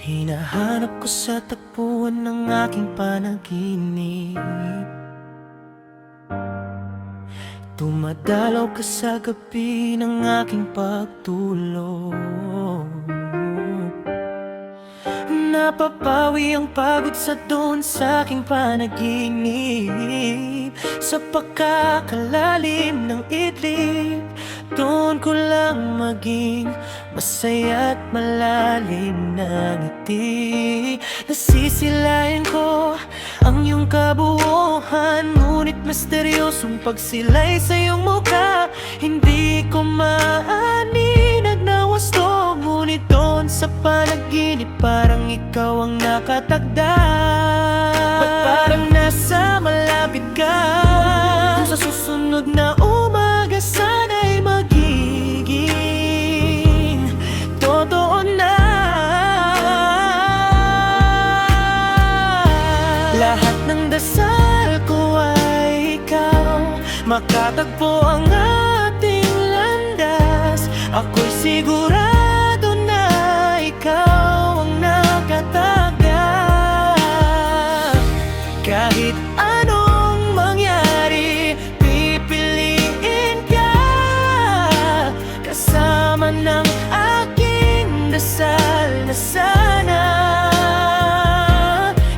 Hinahanap ko sa tagpuan ng aking panaginip. Dumadalaw ka sa gabi ng aking pagtulog. Napapawi ang pagod sa doon sa aking panaginip. Sa pagkakalalim ng idlip, doon ko lang maging masaya at malalim na ngiti. Nasisilayan ko ang iyong kabuuan, ngunit misteryosong pagsilay sa iyong mukha. Hindi ko maaninag na wasto, ngunit doon sa panaginip parang ikaw ang nakatagda. Ba't parang nasa malapit ka? Kung sa susunod na umaga sana'y magiging totoo na. Lahat ng dasal ko ay ikaw, makatagpo ang ating landas. Ako'y sigurado na ikaw ang nakatagda. Kahit anong mangyari, pipiliin ka, kasama ng aking dasal na sana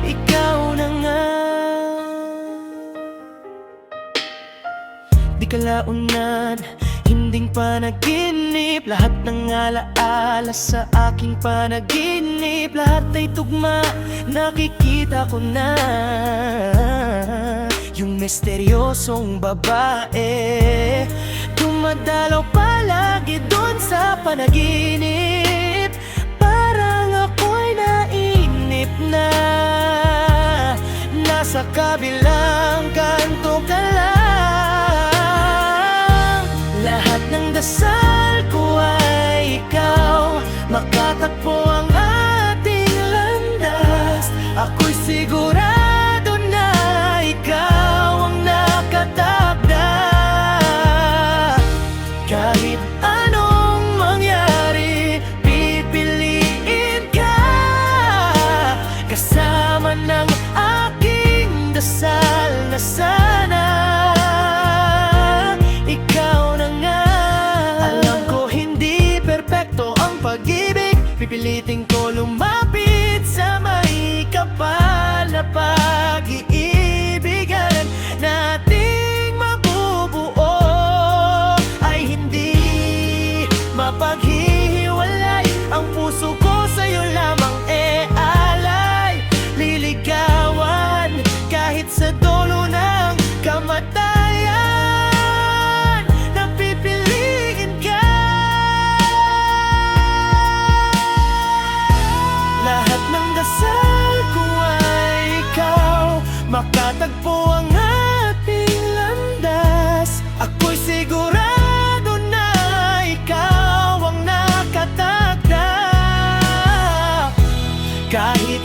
ikaw na nga. Di kalaunan, hinding panaginip, lahat ng alaala sa aking panaginip, lahat ay tugma, nakikita ko na yung misteryosong babae. Dumadalaw palagi doon sa panaginip, parang ako'y nainip na. Nasa kabilang kanto ka lang. Lahat ng dasal ko ay ikaw, makatagpo ang ating landas. Ako'y sigurado na ikaw ang nakatagda. Kahit anong mangyari, pipiliin ka, kasama ng aking dasal na sana ikaw na nga. Alam ko hindi perpekto ang pag-ibig, pipilitin ko lumapit sa may kapal na pag-iibigan nating mabubuo ay hindi mapaghihiwalay. Ang puso ko sa'yo lamang alay, liligawan kahit sa dulo ng kamatayan. Napipiliin ka. Lahat ng dasal ko ay ikaw, makatagpo ang ating landas. Ako'y sigurado na ikaw ang nakatagda. Kahit